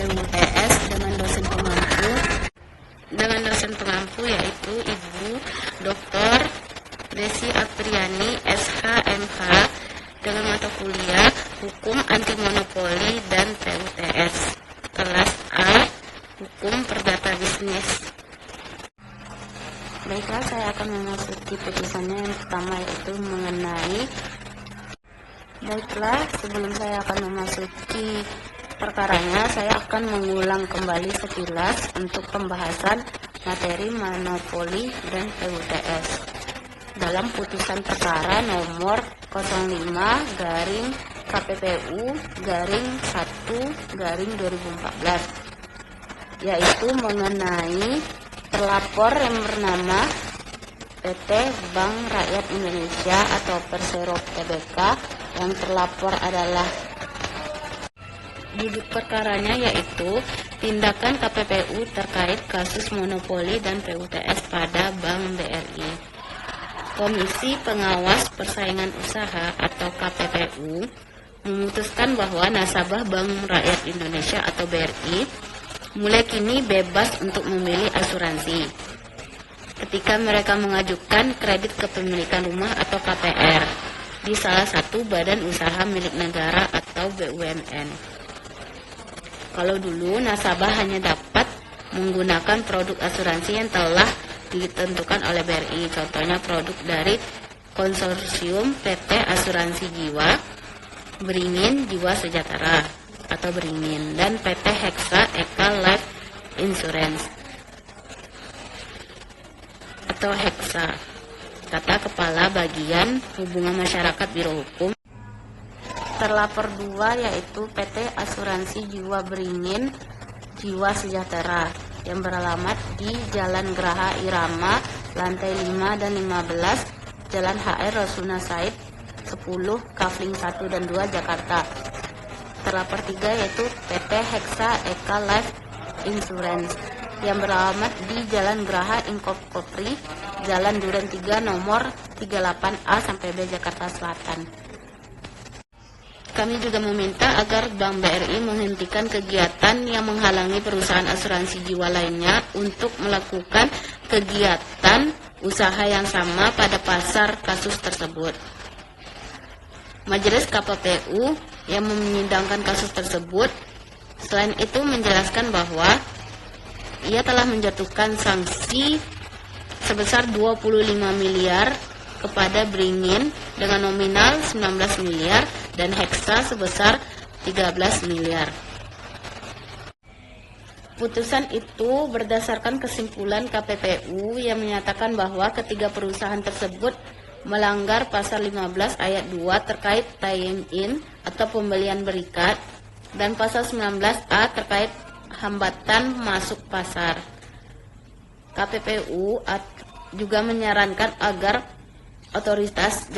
PUTS dengan dosen pengampu yaitu Ibu Dr. Desi Apriani SHMH dengan mata kuliah Hukum Anti Monopoli dan PUTS kelas A Hukum Perdata Bisnis. Baiklah, saya akan memasuki putusannya. Yang pertama yaitu mengenai sebelum saya akan memasuki perkaranya, saya akan mengulang kembali sekilas untuk pembahasan materi monopoli dan PUTS dalam putusan perkara nomor 05/KPPU/1/2014, yaitu mengenai terlapor yang bernama PT Bank Rakyat Indonesia atau Persero Tbk, yang terlapor adalah duduk perkaranya yaitu tindakan KPPU terkait kasus monopoli dan PUTS pada Bank BRI. Komisi Pengawas Persaingan Usaha atau KPPU memutuskan bahwa nasabah Bank Rakyat Indonesia atau BRI mulai kini bebas untuk memilih asuransi ketika mereka mengajukan kredit kepemilikan rumah atau KPR di salah satu badan usaha milik negara atau BUMN. Kalau dulu nasabah hanya dapat menggunakan produk asuransi yang telah ditentukan oleh BRI, contohnya produk dari konsorsium PT Asuransi Jiwa Beringin Jiwa Sejahtera atau Beringin dan PT Hexa Eka Life Insurance atau Hexa, kata Kepala Bagian Hubungan Masyarakat Biro Hukum. Terlapor 2 yaitu PT Asuransi Jiwa Beringin Jiwa Sejahtera yang beralamat di Jalan Geraha Irama, lantai 5 dan 15, Jalan HR Rasuna Said 10, Kafling 1 dan 2, Jakarta. Terlapor 3 yaitu PT Hexa Eka Life Insurance yang beralamat di Jalan Geraha Inkopri, Jalan Duren 3 nomor 38A sampai B, Jakarta Selatan. Kami juga meminta agar Bank BRI menghentikan kegiatan yang menghalangi perusahaan asuransi jiwa lainnya untuk melakukan kegiatan usaha yang sama pada pasar kasus tersebut. Majelis KPPU yang menyidangkan kasus tersebut selain itu menjelaskan bahwa ia telah menjatuhkan sanksi sebesar 25 miliar kepada Beringin dengan nominal 19 miliar dan Hexa sebesar 13 miliar. Putusan itu berdasarkan kesimpulan KPPU yang menyatakan bahwa ketiga perusahaan tersebut melanggar pasal 15 ayat 2 terkait tie-in atau pembelian berikat dan pasal 19A terkait hambatan masuk pasar. KPPU juga menyarankan agar Otoritas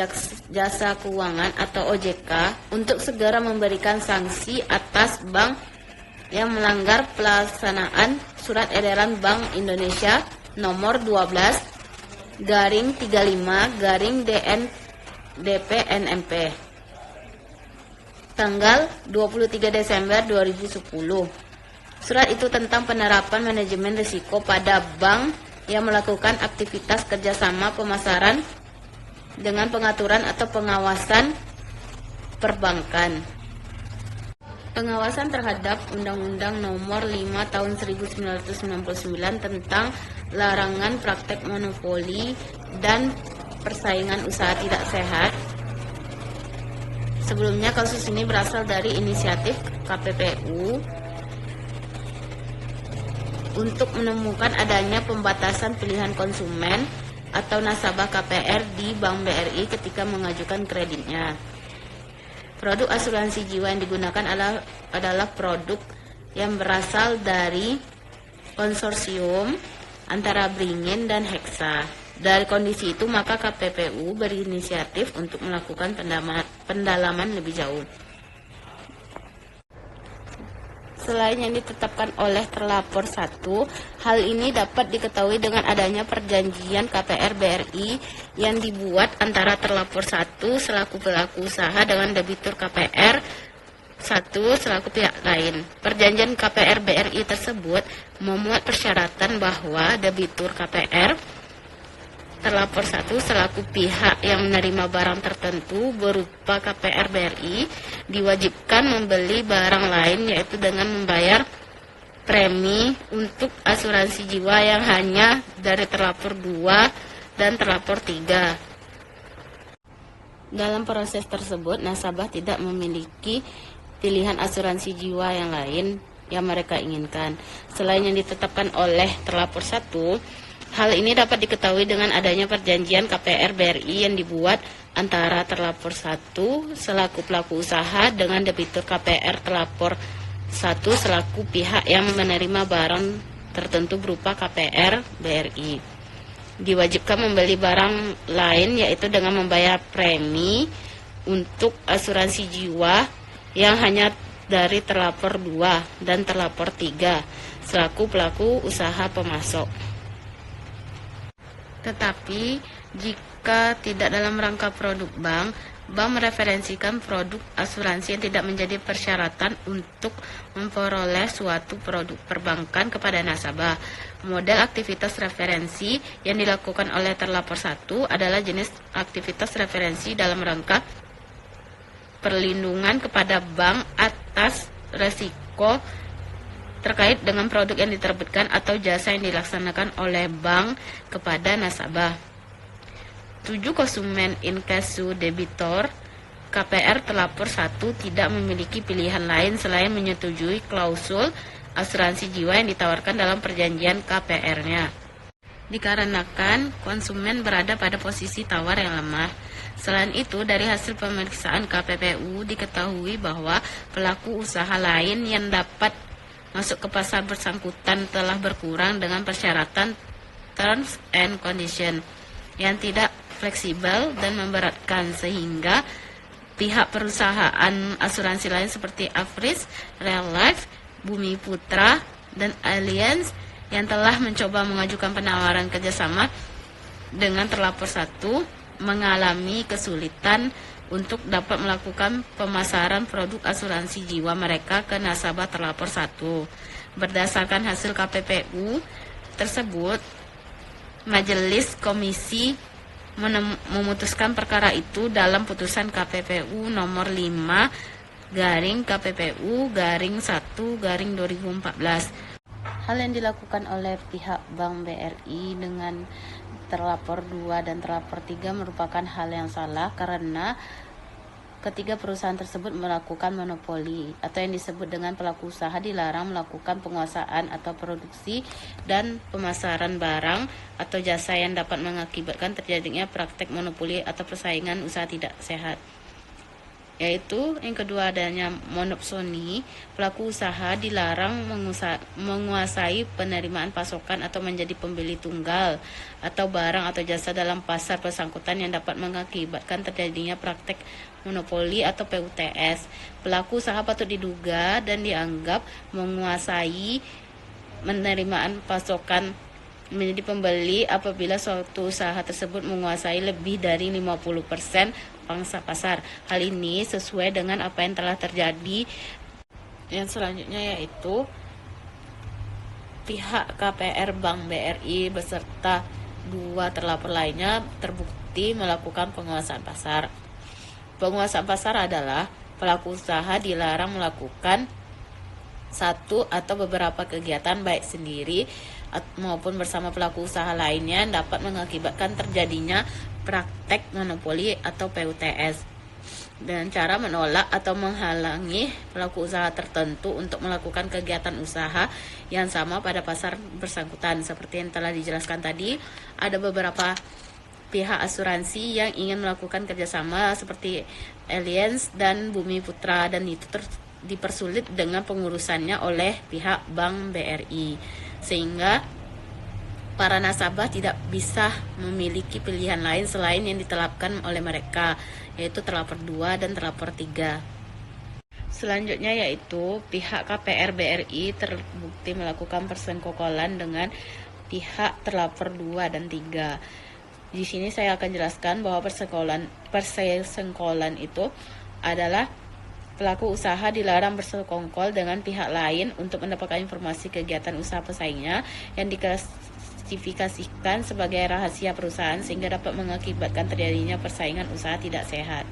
Jasa Keuangan atau OJK untuk segera memberikan sanksi atas bank yang melanggar pelaksanaan Surat Edaran Bank Indonesia nomor 12/35/DN DPNMP tanggal 23 Desember 2010. Surat itu tentang penerapan manajemen risiko pada bank yang melakukan aktivitas kerjasama pemasaran dengan pengaturan atau pengawasan perbankan. Pengawasan terhadap Undang-Undang Nomor 5 Tahun 1999 tentang larangan praktek monopoli dan persaingan usaha tidak sehat. Sebelumnya kasus ini berasal dari inisiatif KPPU untuk menemukan adanya pembatasan pilihan konsumen atau nasabah KPR di Bank BRI ketika mengajukan kreditnya. Produk asuransi jiwa yang digunakan adalah produk yang berasal dari konsorsium antara Beringin dan Hexa. Dari kondisi itu, maka KPPU berinisiatif untuk melakukan pendalaman lebih jauh. Selain yang ditetapkan oleh terlapor 1, hal ini dapat diketahui dengan adanya perjanjian KPR BRI yang dibuat antara terlapor 1 selaku pelaku usaha dengan debitur KPR 1 selaku pihak lain. Perjanjian KPR BRI tersebut memuat persyaratan bahwa debitur KPR terlapor 1 selaku pihak yang menerima barang tertentu berupa KPR BRI diwajibkan membeli barang lain, yaitu dengan membayar premi untuk asuransi jiwa yang hanya dari terlapor 2 dan terlapor 3. Dalam proses tersebut, nasabah tidak memiliki pilihan asuransi jiwa yang lain yang mereka inginkan selain yang ditetapkan oleh terlapor 1. Hal ini dapat diketahui dengan adanya perjanjian KPR BRI yang dibuat antara terlapor 1 selaku pelaku usaha dengan debitur KPR terlapor 1 selaku pihak yang menerima barang tertentu berupa KPR BRI. Diwajibkan membeli barang lain, yaitu dengan membayar premi untuk asuransi jiwa yang hanya dari terlapor 2 dan terlapor 3 selaku pelaku usaha pemasok. Tetapi jika tidak dalam rangka produk bank mereferensikan produk asuransi yang tidak menjadi persyaratan untuk memperoleh suatu produk perbankan kepada nasabah. Model aktivitas referensi yang dilakukan oleh terlapor 1 adalah jenis aktivitas referensi dalam rangka perlindungan kepada bank atas resiko terkait dengan produk yang diterbitkan atau jasa yang dilaksanakan oleh bank kepada nasabah. 7 konsumen inkasu debitor KPR terlapor 1 tidak memiliki pilihan lain selain menyetujui klausul asuransi jiwa yang ditawarkan dalam perjanjian KPR-nya. Dikarenakan konsumen berada pada posisi tawar yang lemah. Selain itu, dari hasil pemeriksaan KPPU diketahui bahwa pelaku usaha lain yang dapat masuk ke pasar bersangkutan telah berkurang dengan persyaratan terms and condition yang tidak fleksibel dan memberatkan, sehingga pihak perusahaan asuransi lain seperti Afris, Real Life, Bumi Putra, dan Allianz yang telah mencoba mengajukan penawaran kerjasama dengan terlapor 1 mengalami kesulitan untuk dapat melakukan pemasaran produk asuransi jiwa mereka ke nasabah terlapor 1. Berdasarkan hasil KPPU tersebut, Majelis Komisi memutuskan perkara itu dalam putusan KPPU nomor 5 KPPU 1/2014. Hal yang dilakukan oleh pihak Bank BRI dengan terlapor 2 dan terlapor 3 merupakan hal yang salah karena ketiga perusahaan tersebut melakukan monopoli atau yang disebut dengan pelaku usaha dilarang melakukan penguasaan atau produksi dan pemasaran barang atau jasa yang dapat mengakibatkan terjadinya praktek monopoli atau persaingan usaha tidak sehat. Yaitu yang kedua adanya monopsoni, pelaku usaha dilarang menguasai penerimaan pasokan atau menjadi pembeli tunggal atau barang atau jasa dalam pasar bersangkutan yang dapat mengakibatkan terjadinya praktek monopoli atau PUTS. Pelaku usaha patut diduga dan dianggap menguasai penerimaan pasokan menjadi pembeli apabila suatu usaha tersebut menguasai lebih dari 50% pangsa pasar. Hal ini sesuai dengan apa yang telah terjadi. Yang selanjutnya yaitu pihak KPR Bank BRI beserta 2 terlapor lainnya terbukti melakukan penguasaan pasar. Penguasaan pasar adalah pelaku usaha dilarang melakukan satu atau beberapa kegiatan baik sendiri maupun bersama pelaku usaha lainnya yang dapat mengakibatkan terjadinya praktek monopoli atau PUTS dengan cara menolak atau menghalangi pelaku usaha tertentu untuk melakukan kegiatan usaha yang sama pada pasar bersangkutan. Seperti yang telah dijelaskan tadi, ada beberapa pihak asuransi yang ingin melakukan kerjasama seperti Allianz dan Bumi Putra, dan itu dipersulit dengan pengurusannya oleh pihak Bank BRI, sehingga para nasabah tidak bisa memiliki pilihan lain selain yang ditetapkan oleh mereka, yaitu terlapor 2 dan terlapor 3. Selanjutnya yaitu pihak KPR BRI terbukti melakukan persengkokolan dengan pihak terlapor 2 dan 3. Di sini saya akan jelaskan bahwa persengkolan itu adalah Pelaku usaha dilarang bersekongkol dengan pihak lain untuk mendapatkan informasi kegiatan usaha pesaingnya yang diklasifikasikan sebagai rahasia perusahaan sehingga dapat mengakibatkan terjadinya persaingan usaha tidak sehat.